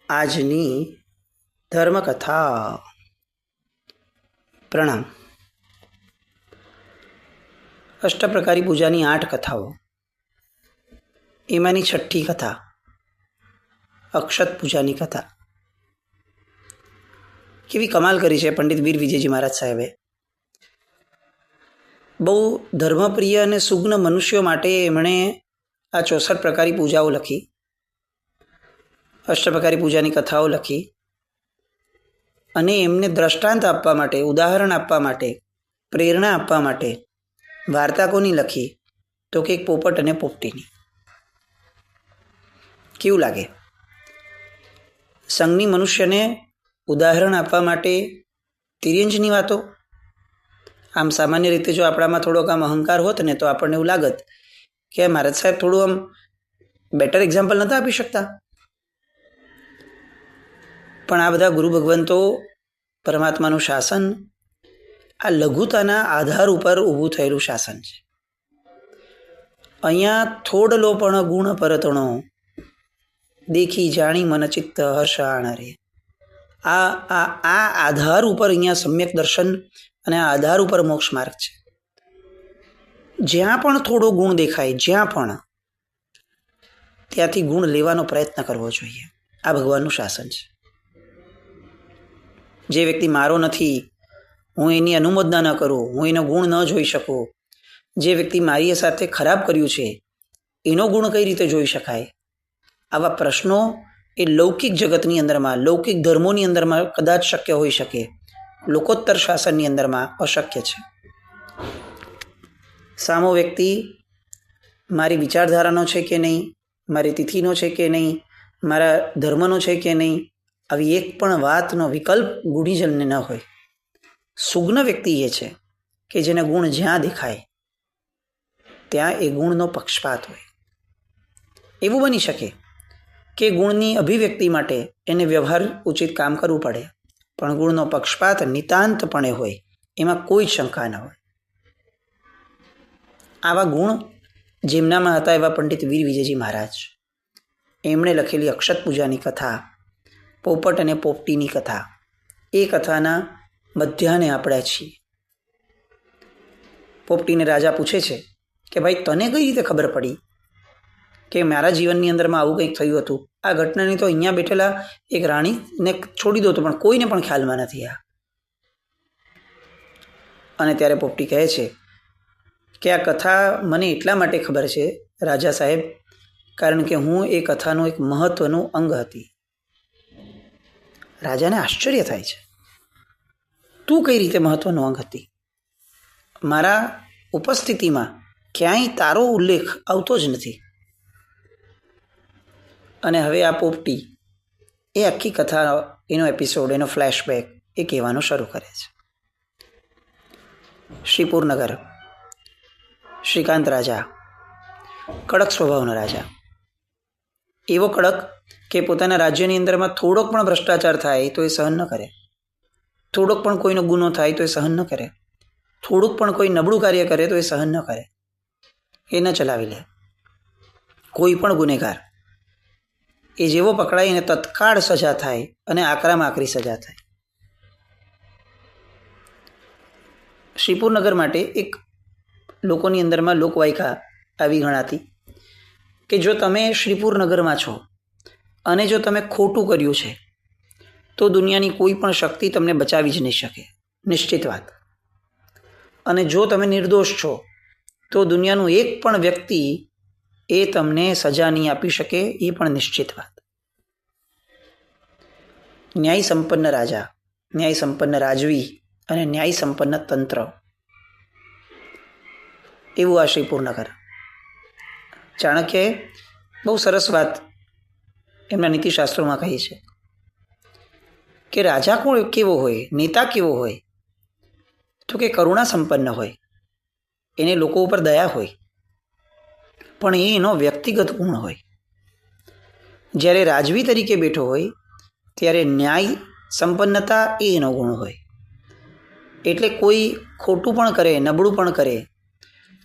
આજની ધર્મકથા. પ્રણામ. અષ્ટપ્રકારી પૂજાની 8 કથાઓ, એમાંની 6ઠ્ઠી કથા અક્ષત પૂજાની કથા. કેવી કમાલ કરી છે પંડિત વીર વિજયજી મહારાજ સાહેબે. બહુ ધર્મપ્રિય અને સુગ્ન મનુષ્યો માટે એમણે આ 64 પ્રકારી પૂજાઓ લખી, અષ્ટપ્રકારી પૂજાની કથાઓ લખી, અને એમને દ્રષ્ટાંત આપવા માટે, ઉદાહરણ આપવા માટે, પ્રેરણા આપવા માટે વાર્તા કોની લખી? તો કે એક પોપટ અને પોપટીની. કેવું લાગે? સંઘની મનુષ્યને ઉદાહરણ આપવા માટે તિર્યંજની વાતો. આમ સામાન્ય રીતે જો આપણામાં થોડોક આમ અહંકાર હોત ને તો આપણને એવું લાગત કે મહારાજ સાહેબ થોડું આમ બેટર એક્ઝામ્પલ નહોતા આપી શકતા. પણ આ બધા ગુરુ ભગવંતો, પરમાત્માનું શાસન આ લઘુતાના આધાર ઉપર ઊભું થયેલું શાસન છે. અહીંયા થોડલો પણ ગુણ પરતણો, દેખી જાણી મન ચિત્ત હર્ષાણ રે. આ આધાર ઉપર અહીંયા સમ્યક દર્શન અને આ આધાર ઉપર મોક્ષ માર્ગ છે. જ્યાં પણ થોડો ગુણ દેખાય, જ્યાં પણ, ત્યાંથી ગુણ લેવાનો પ્રયત્ન કરવો જોઈએ. આ ભગવાનનું શાસન છે. જે વ્યક્તિ મારો નથી, હું એની અનુમોદના ન કરું, હું એનો ગુણ ન જોઈ શકું, જે વ્યક્તિ મારી સાથે ખરાબ કર્યું છે એનો ગુણ કઈ રીતે જોઈ શકાય, આવા પ્રશ્નો એ લૌકિક જગતની અંદરમાં, લૌકિક ધર્મોની અંદરમાં કદાચ શક્ય હોઈ શકે, લોકોત્તર શાસનની અંદરમાં અશક્ય છે. સામો વ્યક્તિ મારી વિચારધારાનો છે કે નહીં, મારી તિથિનો છે કે નહીં, મારા ધર્મનો છે કે નહીં, આવી એક પણ વાતનો વિકલ્પ ગુણીજનને ન હોય. સુગ્ન વ્યક્તિ એ છે કે જેને ગુણ જ્યાં દેખાય ત્યાં એ ગુણનો પક્ષપાત હોય. એવું બની શકે કે ગુણની અભિવ્યક્તિ માટે એને વ્યવહાર ઉચિત કામ કરવું પડે, પણ ગુણનો પક્ષપાત નિતાંતપણે હોય, એમાં કોઈ શંકા ન હોય. આવા ગુણ જેમનામાં હતા એવા પંડિત વીર વિજયજી મહારાજ, એમણે લખેલી અક્ષત પૂજાની કથા, પોપટ અને પોપટીની કથા, એ કથાના મધ્યાને આપણે છીએ. પોપટીને રાજા પૂછે છે કે ભાઈ તને કઈ રીતે ખબર પડી કે મારા જીવનની અંદરમાં આવું કંઈક થયું હતું? આ ઘટનાની તો અહીંયા બેઠેલા એક રાણીને છોડી દો તો પણ કોઈને પણ ખ્યાલમાં નથી આ. અને ત્યારે પોપટી કહે છે કે આ કથા મને એટલા માટે ખબર છે રાજા સાહેબ, કારણ કે હું એ કથાનું એક મહત્વનું અંગ હતી. રાજાને આશ્ચર્ય થાય છે, તું કઈ રીતે મહત્વનું અંગ હતી? મારા ઉપસ્થિતિમાં ક્યાંય તારો ઉલ્લેખ આવતો જ નથી. અને હવે આ પોપટી એ આખી કથા, એનો એપિસોડ, એનો ફ્લેશબેક એ કહેવાનું શરૂ કરે છે. શ્રીપુરનગર, શ્રીકાંત રાજા કડક સ્વભાવનો રાજા, એવો કડક કે પોતાના રાજ્યની અંદરમાં થોડોક પણ ભ્રષ્ટાચાર થાય તો એ સહન ન કરે, થોડોક પણ કોઈનો ગુનો થાય તો એ સહન ન કરે, થોડુંક પણ કોઈ નબળું કાર્ય કરે તો એ સહન ન કરે, એ ન ચલાવી લે. કોઈ પણ ગુનેગાર એ જેવો પકડાય એને તત્કાળ સજા થાય અને આકરામાં આકરી સજા થાય. શ્રીપુરનગર માટે એક લોકોની અંદરમાં લોકવાયકા આવી ગણાતી કે જો તમે શ્રીપુરનગરમાં છો અને જો તમે ખોટું કર્યું છે તો દુનિયાની કોઈ પણ શક્તિ તમને બચાવી જ નહીં શકે, નિશ્ચિત વાત. અને જો તમે નિર્દોષ છો તો દુનિયાનું એક પણ વ્યક્તિ એ તમને સજા નહીં આપી શકે, એ પણ નિશ્ચિત વાત. ન્યાય સંપન્ન રાજા, ન્યાય સંપન્ન રાજવી અને ન્યાય સંપન્ન તંત્ર, એવું આ શ્રીપુરનગર. ચાણક્યએ બહુ સરસ વાત એમના નીતિશાસ્ત્રોમાં કહી છે કે રાજા કોણ કેવો હોય, નેતા કેવો હોય? તો કે કરુણા સંપન્ન હોય, એને લોકો ઉપર દયા હોય, પણ એ એનો વ્યક્તિગત ગુણ હોય. જ્યારે રાજવી તરીકે બેઠો હોય ત્યારે ન્યાય સંપન્નતા એ એનો ગુણ હોય. એટલે કોઈ ખોટું પણ કરે, નબળું પણ કરે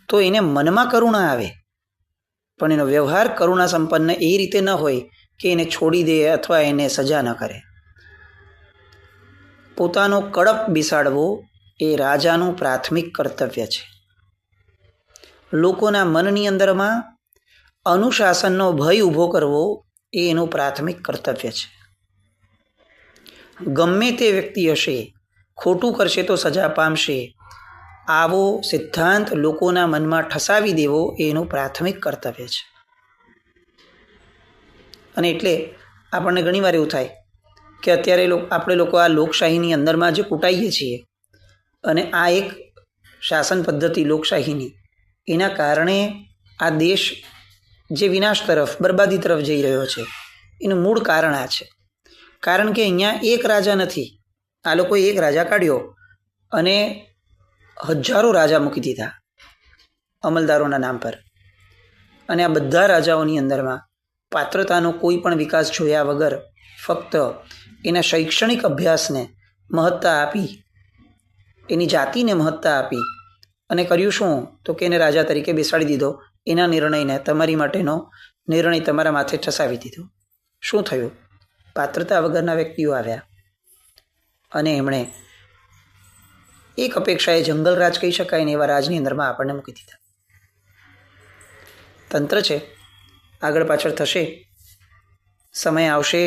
તો એને મનમાં કરુણા આવે, પણ એનો વ્યવહાર કરુણા સંપન્ન એ રીતે ન હોય કે એને છોડી દે અથવા એને સજા ન કરે. પોતાનો કડપ બેસાડવો એ રાજાનું પ્રાથમિક કર્તવ્ય છે. લોકોના મનની અંદરમાં અનુશાસનનો ભય ઊભો કરવો એ એનું પ્રાથમિક કર્તવ્ય છે. ગમે તે વ્યક્તિ હશે, ખોટું કરશે તો સજા પામશે, આવો સિદ્ધાંત લોકોના મનમાં ઠસાવી દેવો એ એનું પ્રાથમિક કર્તવ્ય છે. અને એટલે આપણને ઘણીવાર એવું થાય કે અત્યારે આપણે લોકો આ લોકશાહીની અંદરમાં જે કૂટાઈએ છીએ અને આ એક શાસન પદ્ધતિ લોકશાહીની, એના કારણે આ દેશ જે વિનાશ તરફ, બરબાદી તરફ જઈ રહ્યો છે, એનું મૂળ કારણ આ છે. કારણ કે અહીંયા એક રાજા નથી. આ લોકોએ એક રાજા કાઢ્યો અને હજારો રાજા મૂકી દીધા અમલદારોના નામ પર. અને આ બધા રાજાઓની અંદરમાં પાત્રતાનો કોઈ પણ વિકાસ જોયા વગર ફક્ત એના શૈક્ષણિક અભ્યાસને મહત્તા આપી, એની જાતિને મહત્તા આપી અને કર્યું શું તો કે એને રાજા તરીકે બેસાડી દીધો. એના નિર્ણયને, તમારી માટેનો નિર્ણય તમારા માથે ઠસાવી દીધો. શું થયું? પાત્રતા વગરના વ્યક્તિઓ આવ્યા અને એમણે એક અપેક્ષાએ જંગલ રાજ કહી શકાય ને એવા રાજની અંદરમાં આપણને મૂકી દીધા. તંત્ર છે, આગળ પાછળ થશે, સમય આવશે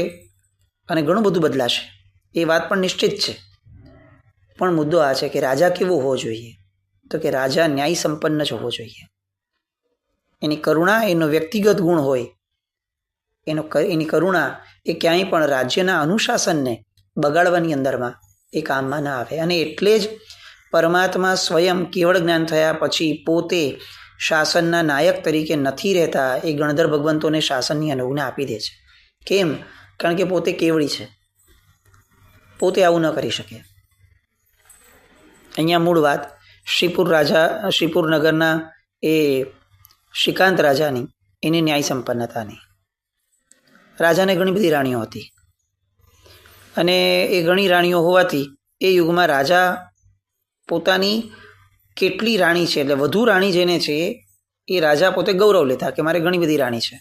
અને ઘણું બધું બદલાશે, એ વાત પણ નિશ્ચિત છે. પણ મુદ્દો આ છે કે રાજા કેવો હોવો જોઈએ? તો કે રાજા ન્યાય સંપન્ન જ હોવો જોઈએ. એની કરુણા એનો વ્યક્તિગત ગુણ હોય. એની કરુણા એ ક્યાંય પણ રાજ્યના અનુશાસનને બગાડવાની અંદરમાં એ કામમાં ના આવે. અને એટલે જ પરમાત્મા સ્વયં કેવળ જ્ઞાન થયા પછી પોતે શાસનના નાયક તરીકે નથી રહેતા, એ ગણધર ભગવંતોને શાસનની અનુજ્ઞા આપી દે છે. કેમ? કારણ કે પોતે કેવળી છે, પોતે આવું ન કરી શકે. અહીંયા મૂળ વાત શ્રીપુર નગરના એ શ્રીકાંત રાજાની, એની ન્યાય સંપન્નતાની. રાજાને ઘણી બધી રાણીઓ હતી અને એ ઘણી રાણીઓ હોવાથી એ યુગમાં રાજા પોતાની કેટલી રાણી છે, એટલે વધુ રાણી જેને છે એ રાજા પોતે ગૌરવ લેતા કે મારે ઘણી બધી રાણી છે.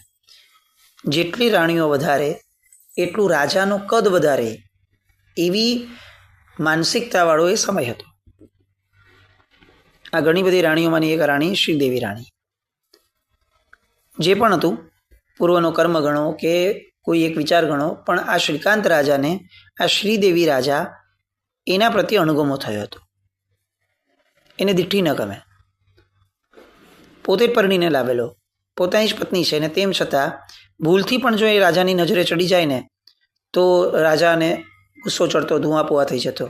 જેટલી રાણીઓ વધારે એટલું રાજાનું કદ વધારે, એવી માનસિકતાવાળો એ સમય હતો. આ ઘણી બધી રાણીઓમાંની એક રાણી શ્રીદેવી રાણી. જે પણ હતું, પૂર્વનો કર્મ ગણો કે કોઈ એક વિચાર ગણો, પણ આ શ્રીકાંત રાજાને આ શ્રીદેવી રાજા એના પ્રત્યે અણગમો થયો હતો. એને દીઠી ન ગમે. પોતે જ પરણીને લાવેલો, પોતાની જ પત્ની છે ને તેમ છતાં ભૂલથી પણ જો એ રાજાની નજરે ચડી જાય ને તો રાજાને ગુસ્સો ચડતો, ધુઆપુઆ થઈ જતો.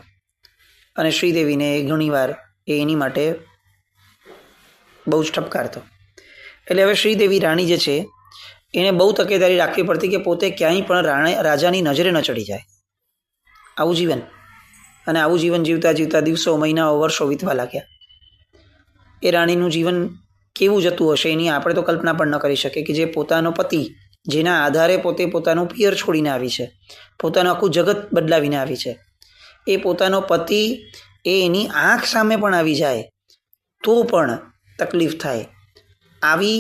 અને શ્રીદેવીને ઘણીવાર એની માટે બહુ જ ઠપકારતો. એટલે હવે શ્રીદેવી રાણી જે છે એને બહુ તકેદારી રાખવી પડતી કે પોતે ક્યાંય પણ રાજાની નજરે ન ચડી જાય. આવું જીવન, અને આવું જીવન જીવતા જીવતા દિવસો, મહિનાઓ, વર્ષો વીતવા લાગ્યા. એ રાણીનું જીવન કેવું જતું હશે એની આપણે તો કલ્પના પણ ન કરી શકીએ, કે જે પોતાનો પતિ, જેના આધારે પોતે પોતાનું પિયર છોડીને આવી છે, પોતાનું આખું જગત બદલાવીને આવી છે, એ પોતાનો પતિ એ એની આંખ સામે પણ આવી જાય તો પણ તકલીફ થાય. આવી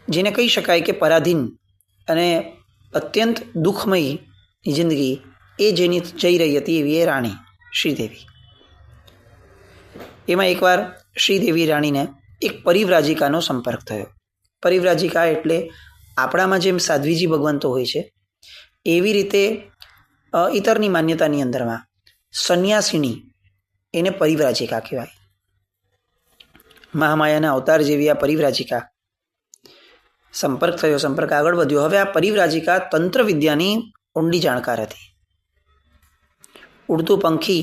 જેને કહી શકાય કે પરાધીન અને અત્યંત દુઃખમય જિંદગી એ જેની જઈ રહી હતી, એવી એ રાણી શ્રીદેવી. એમાં એકવાર શ્રીદેવી રાણીને એક પરિવ્રાજિકાનો સંપર્ક થયો. પરિવ્રાજિકા એટલે આપણામાં જેમ સાધ્વીજી ભગવંતો હોય છે એવી રીતે ઇતરની માન્યતાની અંદરમાં સંન્યાસીની, એને પરિવ્રાજિકા કહેવાય. મહામાયાના અવતાર જેવી આ પરિવ્રાજિકા સંપર્ક થયો, સંપર્ક આગળ વધ્યો. હવે આ પરિવ્રાજિકા તંત્ર વિદ્યાની ઊંડી જાણકાર હતી. ઉડતું પંખી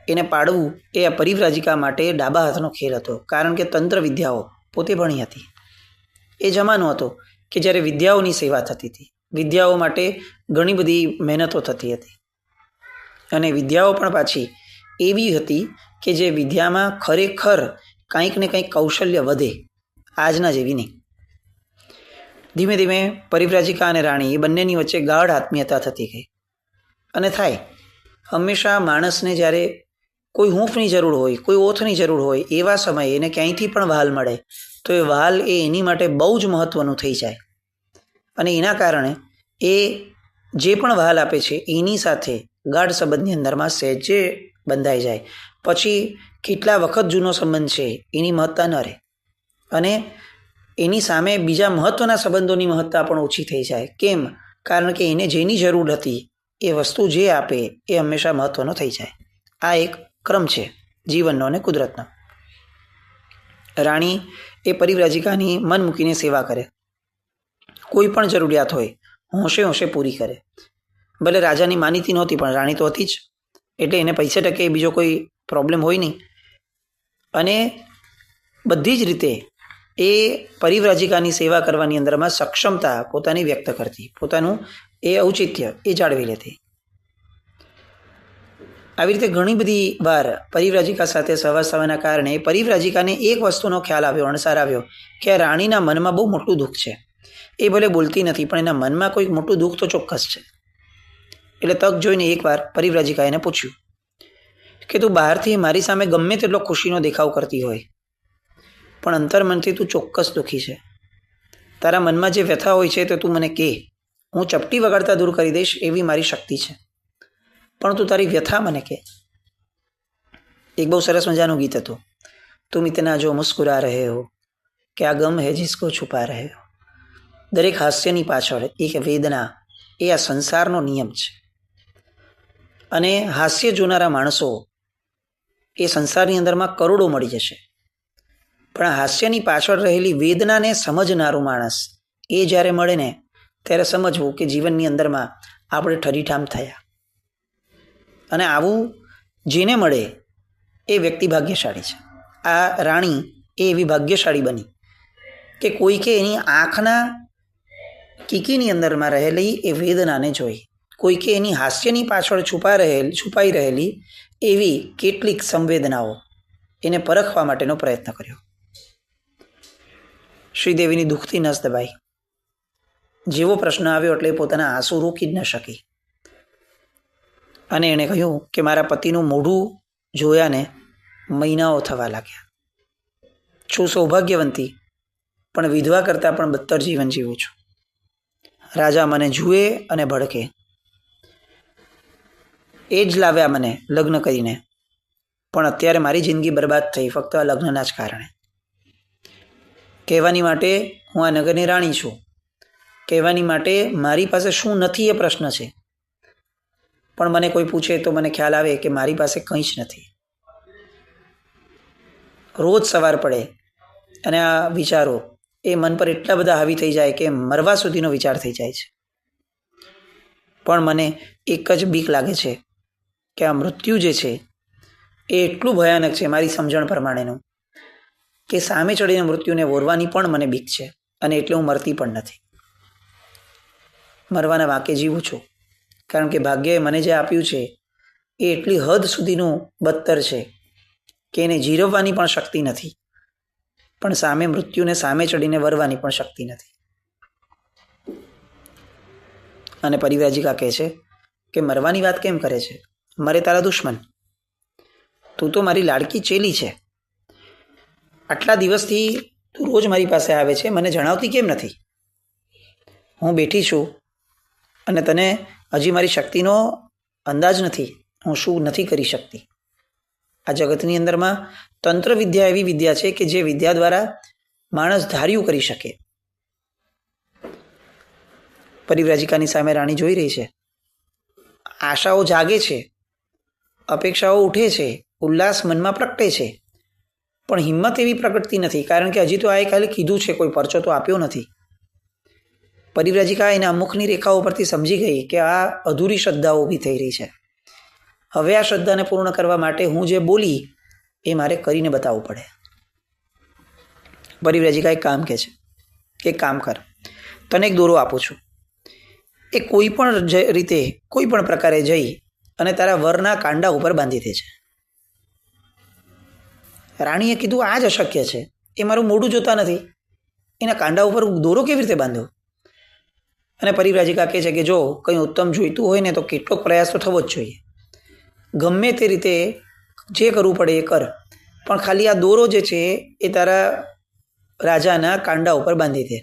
એને પાડવું એ આ પરિવ્રાજિકા માટે ડાબા હાથનો ખેલ હતો, કારણ કે તંત્ર વિદ્યાઓ પોતે ભણી હતી. એ જમાનો હતો કે જ્યારે વિદ્યાઓની સેવા થતી હતી, વિદ્યાઓ માટે ઘણી બધી મહેનતો થતી હતી, અને વિદ્યાઓ પણ પાછી એવી હતી કે જે વિદ્યામાં ખરેખર કંઈક ને કંઈક કૌશલ્ય વધે, આજના જેવી નહીં. ધીમે ધીમે પરિવ્રાજિકા અને રાણી એ બંનેની વચ્ચે ગાઢ આત્મીયતા થતી ગઈ. અને થાય હંમેશા માણસને જ્યારે કોઈ હૂંફની જરૂર હોય, કોઈ ઓથની જરૂર હોય, એવા સમયે એને ક્યાંયથી પણ વહાલ મળે તો એ વહાલ એ એની માટે બહુ જ મહત્ત્વનું થઈ જાય. અને એના કારણે એ જે પણ વહાલ આપે છે એની સાથે ગાઢ સંબંધની અંદરમાં સહેજે બંધાઈ જાય, પછી કેટલા વખત જૂનો સંબંધ છે એની મહત્તા ન રહે, અને એની સામે બીજા મહત્ત્વના સંબંધોની મહત્તા પણ ઓછી થઈ જાય. કેમ? કારણ કે એને જેની જરૂર હતી એ વસ્તુ જે આપે એ હંમેશા મહત્ત્વનો થઈ જાય. આ એક ક્રમ છે જીવનનો અને કુદરતનો. રાણી એ પરિવ્રાજિકાની મન મૂકીને સેવા કરે, કોઈ પણ જરૂરિયાત હોય હોંશે હોંશે પૂરી કરે. ભલે રાજાની માનીતી નહોતી પણ રાણી તો હતી જ, એટલે એને પૈસે ટકે બીજો કોઈ પ્રોબ્લેમ હોય નહીં. અને બધી જ રીતે એ પરિવ્રાજિકાની સેવા કરવાની અંદરમાં સક્ષમતા પોતાની વ્યક્ત કરતી, પોતાનું એ ઔચિત્ય એ જાળવી લેતી. આવી રીતે ઘણી બધી વાર પરિવ્રાજિકા સાથે સહવાસ થવાના કારણે પરિવ્રાજિકાને એક વસ્તુનો ખ્યાલ આવ્યો, અણસાર આવ્યો કે રાણીના મનમાં બહુ મોટું દુઃખ છે. એ ભલે બોલતી નથી પણ એના મનમાં કોઈક મોટું દુઃખ તો ચોક્કસ છે. એટલે તક જોઈને એકવાર પરિવ્રાજિકાએ એને પૂછ્યું કે તું બહારથી મારી સામે ગમે તેટલો ખુશીનો દેખાવ કરતી હોય પણ અંતરમનથી તું ચોક્કસ દુઃખી છે. તારા મનમાં જે વ્યથા હોય છે તો તું મને કહે, હું ચપટી વગાડતા દૂર કરી દઈશ એવી મારી શક્તિ છે, પણ તું તારી વ્યથા મને કહે. એક બહુ સરસ મજાનું ગીત હતું, તુમ ઇતના જો મુસ્કુરા રહે હો ક્યા ગમ હે જિસકો છુપા રહે હો. દરેક હાસ્યની પાછળ એક વેદના એ આ સંસારનો નિયમ છે. અને હાસ્ય જોનારા માણસો એ સંસારની અંદરમાં કરોડો મળી જશે, પણ હાસ્યની પાછળ રહેલી વેદનાને સમજનારું માણસ એ જ્યારે મળે ને ત્યારે સમજવું કે જીવનની અંદરમાં આપણે ઠરીઠામ થયા. અને આવું જેને મળે એ વ્યક્તિ ભાગ્યશાળી છે. આ રાણી એ એવી ભાગ્યશાળી બની કે કોઈકે એની આંખના કીકીની અંદરમાં રહેલી એ વેદનાને જોઈ, કોઈકે એની હાસ્યની પાછળ છુપાઈ રહેલી એવી કેટલીક સંવેદનાઓ એને પરખવા માટેનો પ્રયત્ન કર્યો. શ્રીદેવીની દુઃખથી નસ દબાઈ. જેવો પ્રશ્ન આવ્યો એટલે પોતાના આંસુ રોકી જ ન શકી અને એણે કહ્યું કે મારા પતિનું મોઢું જોયાને મહિનાઓ થવા લાગ્યા. છું સૌભાગ્યવંતી પણ વિધવા કરતાં પણ બદતર જીવન જીવું છું. રાજા મને જુએ અને ભડકે, એ જ લાવ્યા મને લગ્ન કરીને, પણ અત્યારે મારી જિંદગી બરબાદ થઈ ફક્ત આ લગ્નના જ કારણે. કહેવાની માટે હું આ નગરની રાણી છું, કહેવાની માટે મારી પાસે શું નથી એ પ્રશ્ન છે, પણ મને કોઈ પૂછે તો મને ખ્યાલ આવે કે મારી પાસે કંઈ જ નથી. રોજ સવાર પડે અને આ વિચારો એ મન પર એટલા બધા હાવી થઈ જાય કે મરવા સુધીનો વિચાર થઈ જાય છે. પણ મને એક જ બીક લાગે છે કે આ મૃત્યુ જે છે એ એટલું ભયાનક છે મારી સમજણ પ્રમાણેનું કે સામે ચડીને મૃત્યુને વોરવાની પણ મને બીક છે, અને એટલે હું મરતી પણ નથી. મરવાના વાંકે જીવું છું, કારણ કે ભાગ્યએ મને જે આપ્યું છે એ એટલી હદ સુધીનું બદતર છે કે એને જીરવવાની પણ શક્તિ નથી, પણ સામે મૃત્યુને સામે ચડીને વરવાની પણ શક્તિ નથી. અને પરિવ્રાજિકા કહે છે કે મરવાની વાત કેમ કરે છે? મરે તારા દુશ્મન, તું તો મારી લાડકી ચેલી છે. આટલા દિવસથી તું રોજ મારી પાસે આવે છે, મને જણાવતી કેમ નથી? હું બેઠી છું અને તને હજી મારી શક્તિનો અંદાજ નથી, હું શું નથી કરી શકતી. આ જગતની અંદરમાં તંત્ર વિદ્યા એવી વિદ્યા છે કે જે વિદ્યા દ્વારા માણસ ધાર્યું કરી શકે. પરિવ્રાજિકાની સામે રાણી જોઈ રહી છે, આશાઓ જાગે છે, અપેક્ષાઓ ઉઠે છે, ઉલ્લાસ મનમાં પ્રગટે છે, પણ હિંમત એવી પ્રગટતી નથી, કારણ કે હજી તો આ ખાલી કીધું છે, કોઈ પરચો તો આપ્યો નથી. પરિવ્રાજિકા એના મુખની રેખાઓ પરથી સમજી ગઈ કે આ અધૂરી શ્રદ્ધાઓ ઊભી થઈ રહી છે. હવે આ શ્રદ્ધાને પૂર્ણ કરવા માટે હું જે બોલી એ મારે કરીને બતાવવું પડે. પરિવ્રાજિકા એક કામ કહે છે કે કામ કર, તને એક દોરો આપું છું, એ કોઈ પણ રીતે કોઈ પણ પ્રકારે જઈ અને તારા વરના કાંડા ઉપર બાંધી દે છે. રાણીએ કીધું આ જ અશક્ય છે, એ મારું મોઢું જોતા નથી, એના કાંડા ઉપર દોરો કેવી રીતે બાંધો? અને પરિવ્રાજિકા કહે છે કે જો કંઈ ઉત્તમ જોઈતું હોય ને તો કેટલોક પ્રયાસ તો થવો જ જોઈએ, ગમે તે રીતે જે કરવું પડે એ કર, પણ ખાલી આ દોરો જે છે એ તારા રાજાના કાંડા ઉપર બાંધી દે.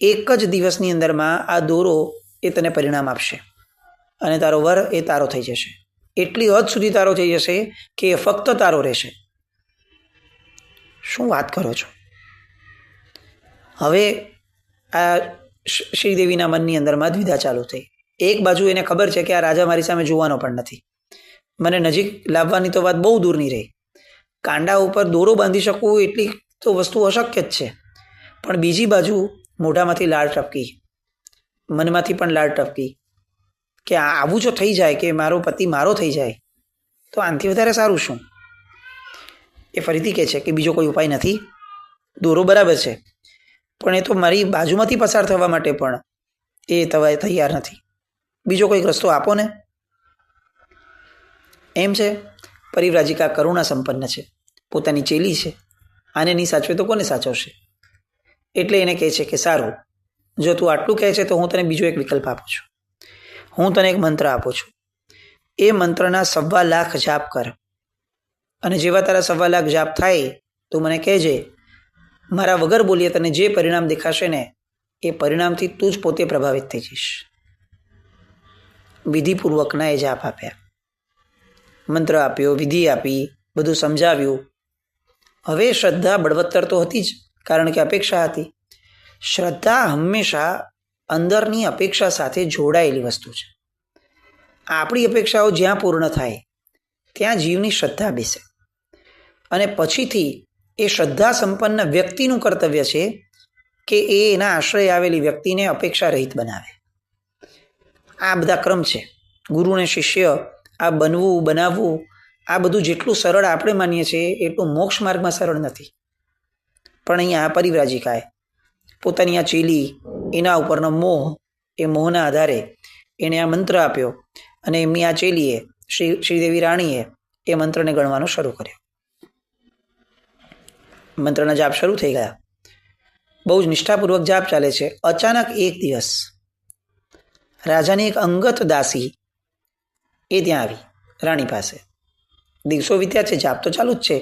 એક જ દિવસની અંદરમાં આ દોરો એ તને પરિણામ આપશે અને તારો વર એ તારો થઈ જશે. એટલી હદ સુધી તારો થઈ જશે કે એ ફક્ત તારો રહેશે. શું વાત કરો છો? હવે આ શ્રીદેવીના મનની અંદરમાં દ્વિધા ચાલુ થઈ. એક બાજુ એને ખબર છે કે આ રાજા મારી સામે જોવાનો પણ નથી, મને નજીક લાવવાની તો વાત બહુ દૂરની રહી, કાંડા ઉપર દોરો બાંધી શકવું એટલી તો વસ્તુ અશક્ય જ છે. પણ બીજી બાજુ મોઢામાંથી લાળ ટપકી, મનમાંથી પણ લાળ ટપકી કે આવું જો થઈ જાય કે મારો પતિ મારો થઈ જાય તો આનાથી વધારે સારું શું? એ ફરીથી કહે છે કે બીજો કોઈ ઉપાય નથી, દોરો બરાબર છે પણ એ તો મારી બાજુમાંથી પસાર થવા માટે પણ એ તૈયાર નથી, બીજો કોઈક રસ્તો આપો ને. એમ છે પરિવ્રાજિકા કરુણા સંપન્ન છે, પોતાની ચેલી છે, આને નહીં સાચવે તો કોને સાચવશે? એટલે એને કહે છે કે સારું, જો તું આટલું કહે છે તો હું તને બીજો એક વિકલ્પ આપું છું. હું તને એક મંત્ર આપું છું, એ મંત્રના 1.25 લાખ જાપ કર અને જેવા તારા 1.25 લાખ જાપ થાય તું મને કહેજે, મારા વગર બોલીએ તને જે પરિણામ દેખાશે ને એ પરિણામથી તું જ પોતે પ્રભાવિત થઈ જઈશ. વિધિપૂર્વકના એ જાપ આપ્યા, મંત્ર આપ્યો, વિધિ આપી, બધું સમજાવ્યું. હવે શ્રદ્ધા બળવત્તર તો હતી જ, કારણ કે અપેક્ષા હતી. શ્રદ્ધા હંમેશા અંદરની અપેક્ષા સાથે જોડાયેલી વસ્તુ છે. આપણી અપેક્ષાઓ જ્યાં પૂર્ણ થાય ત્યાં જીવની શ્રદ્ધા બેસે અને પછીથી એ શ્રદ્ધા સંપન્ન વ્યક્તિનું કર્તવ્ય છે કે એ એના આશ્રય આવેલી વ્યક્તિને અપેક્ષા રહિત બનાવે. આ બધા ક્રમ છે. ગુરુ અને શિષ્ય આ બનવું બનાવવું આ બધું જેટલું સરળ આપણે માનીએ છીએ એટલું મોક્ષ માર્ગમાં સરળ નથી. પણ અહીંયા આ પરિવ્રાજિકાએ પોતાની આ ચેલી, એના ઉપરનો મોહ, એ મોહના આધારે એણે આ મંત્ર આપ્યો અને એમની આ ચેલીએ શ્રીદેવી રાણીએ એ મંત્રને ગણવાનું શરૂ કર્યો. મંત્રના જાપ શરૂ થઈ ગયા, બહુ જ નિષ્ઠાપૂર્વક જાપ ચાલે છે. અચાનક એક દિવસ રાજાની એક અંગત દાસી એ ત્યાં આવી રાણી પાસે. દિવસો વીત્યા છે, જાપ તો ચાલુ જ છે,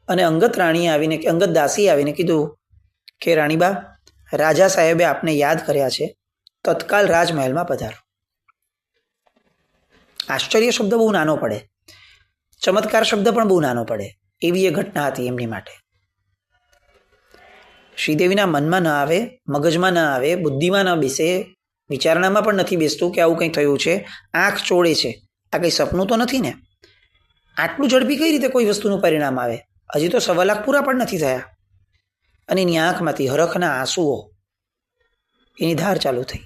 અને અંગત રાણીએ આવીને, અંગત દાસીએ આવીને કીધું કે રાણીબા, રાજા સાહેબે આપને યાદ કર્યા છે, તત્કાલ રાજમહેલમાં પધારો. આશ્ચર્ય શબ્દ બહુ નાનો પડે, ચમત્કાર શબ્દ પણ બહુ નાનો પડે, એવી એ ઘટના હતી એમની માટે. શ્રીદેવીના મનમાં ન આવે, મગજમાં ન આવે, બુદ્ધિમાં ન બેસે, વિચારણામાં પણ નથી બેસતું કે આવું કંઈ થયું છે. આંખ ચોળે છે, આ કંઈ સપનું તો નથી ને? આટલું ઝડપી કઈ રીતે કોઈ વસ્તુનું પરિણામ આવે? હજી તો 1.25 લાખ પૂરા પણ નથી થયા. અને એની આંખમાંથી હરખના આંસુઓ, એની ધાર ચાલુ થઈ.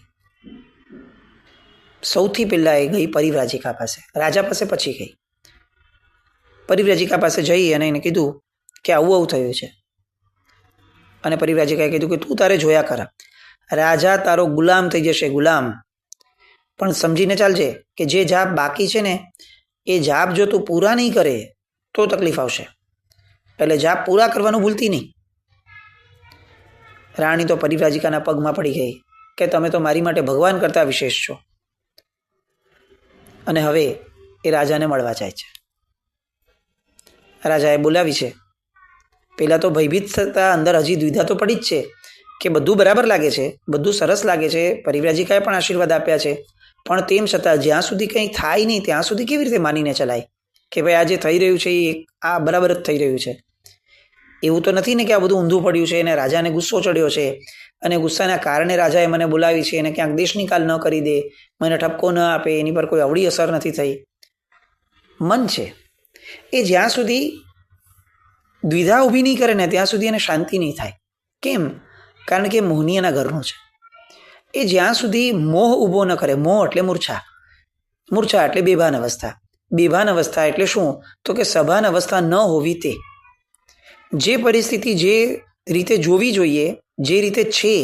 સૌથી પહેલાં એ ગઈ પરિવ્રાજિકા પાસે, રાજા પાસે પછી ગઈ. પરિવ્રાજિકા પાસે જઈ અને એને કીધું કે આવું આવું થયું છે. અને પરિવ્રાજિકાએ કીધું કે તું તારે જોયા કર, રાજા તારો ગુલામ થઈ જશે, ગુલામ. પણ સમજીને ચાલજે કે જે જાપ બાકી છે ને એ જાપ જો તું પૂરા નહીં કરે તો તકલીફ આવશે, એટલે જાપ પૂરા કરવાનું ભૂલતી નહીં. રાણી તો પરિવ્રાજિકાના પગમાં પડી ગઈ કે તમે તો મારી માટે ભગવાન કરતાં વિશેષ છો. અને હવે એ રાજાને મળવા જાય છે. રાજાએ બોલાવી છે. પહેલાં તો ભયભીત થતાં અંદર હજી દ્વિધા તો પડી જ છે કે બધું બરાબર લાગે છે, બધું સરસ લાગે છે, પરિવ્રાજિકાએ પણ આશીર્વાદ આપ્યા છે, પણ તેમ છતાં જ્યાં સુધી કંઈ થાય નહીં ત્યાં સુધી કેવી રીતે માનીને ચલાય કે ભાઈ આ જે થઈ રહ્યું છે એ આ બરાબર જ થઈ રહ્યું છે? એવું તો નથી ને કે આ બધું ઊંધું પડ્યું છે અને રાજાને ગુસ્સો ચડ્યો છે અને ગુસ્સાના કારણે રાજાએ મને બોલાવી છે અને ક્યાંક દેશ નિકાલ ન કરી દે, મને ઠપકો ન આપે, એની પર કોઈ અવળી અસર નથી થઈ. મન છે એ જ્યાં સુધી દ્વિધા ઊભી નહીં કરે ને ત્યાં સુધી એને શાંતિ નહીં થાય. કેમ? કારણ કે મોહની એના ઘરનું છે. એ જ્યાં સુધી મોહ ઊભો ન કરે, મોહ એટલે મૂર્છા, મૂર્છા એટલે બેભાન અવસ્થા, બેભાન અવસ્થા એટલે શું? તો કે સભાન અવસ્થા ન હોવી તે. જે પરિસ્થિતિ જે રીતે જોવી જોઈએ, જે રીતે છે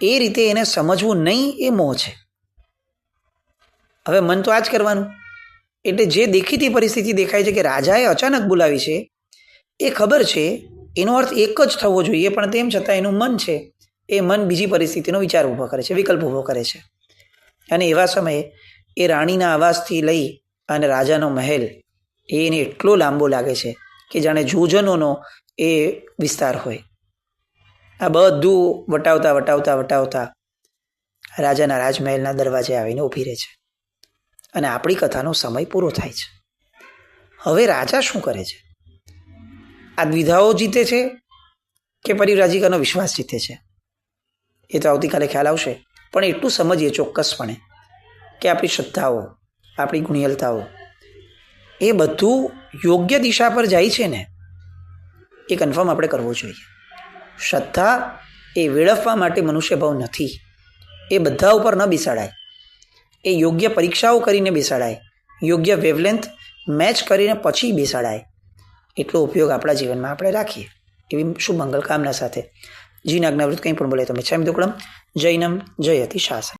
એ રીતે એને સમજવું નહીં, એ મોહ છે. હવે મન તો આ જ કરવાનું. એટલે જે દેખીતી પરિસ્થિતિ દેખાય છે કે રાજાએ અચાનક બોલાવી છે, એ ખબર છે, એનો અર્થ એક જ થવો જોઈએ, પણ તેમ છતાં એનું મન છે એ મન બીજી પરિસ્થિતિનો વિચાર ઊભો કરે છે, વિકલ્પ ઊભો કરે છે. અને એવા સમયે એ રાણીના આવાસથી લઈ અને રાજાનો મહેલ એને એટલો લાંબો લાગે છે કે જાણે જોજનોનો એ વિસ્તાર હોય. આ બધું વટાવતા વટાવતા વટાવતા રાજાના રાજમહેલના દરવાજે આવીને ઊભી રહે છે અને આપણી કથાનો સમય પૂરો થાય છે. હવે રાજા શું કરે છે? આ દ્વિધાઓ જીતે છે કે પરિવ્રાજિકાનો વિશ્વાસ જીતે છે? એ તો આવતીકાલે ખ્યાલ આવશે. પણ એટલું સમજીએ ચોક્કસપણે કે આપણી શ્રદ્ધાઓ, આપણી ગુણિયલતાઓ એ બધું યોગ્ય દિશા પર જાય છે ને, એ કન્ફર્મ આપણે કરવો જોઈએ. શ્રદ્ધા એ વેડફવા માટે મનુષ્યભાવ નથી. એ બધા ઉપર ન બેસાડાય. એ યોગ્ય પરીક્ષાઓ કરીને બેસાડાય, યોગ્ય વેવલેન્થ મેચ કરીને પછી બેસાડાય. એટલો ઉપયોગ આપણા જીવનમાં આપણે રાખીએ એવી શુભ મંગલ કામના સાથે. જીન આજ્ઞાવૃત કંઈ પણ બોલે તમે છામ દુકડમ જૈનમ જયતિ શાસન.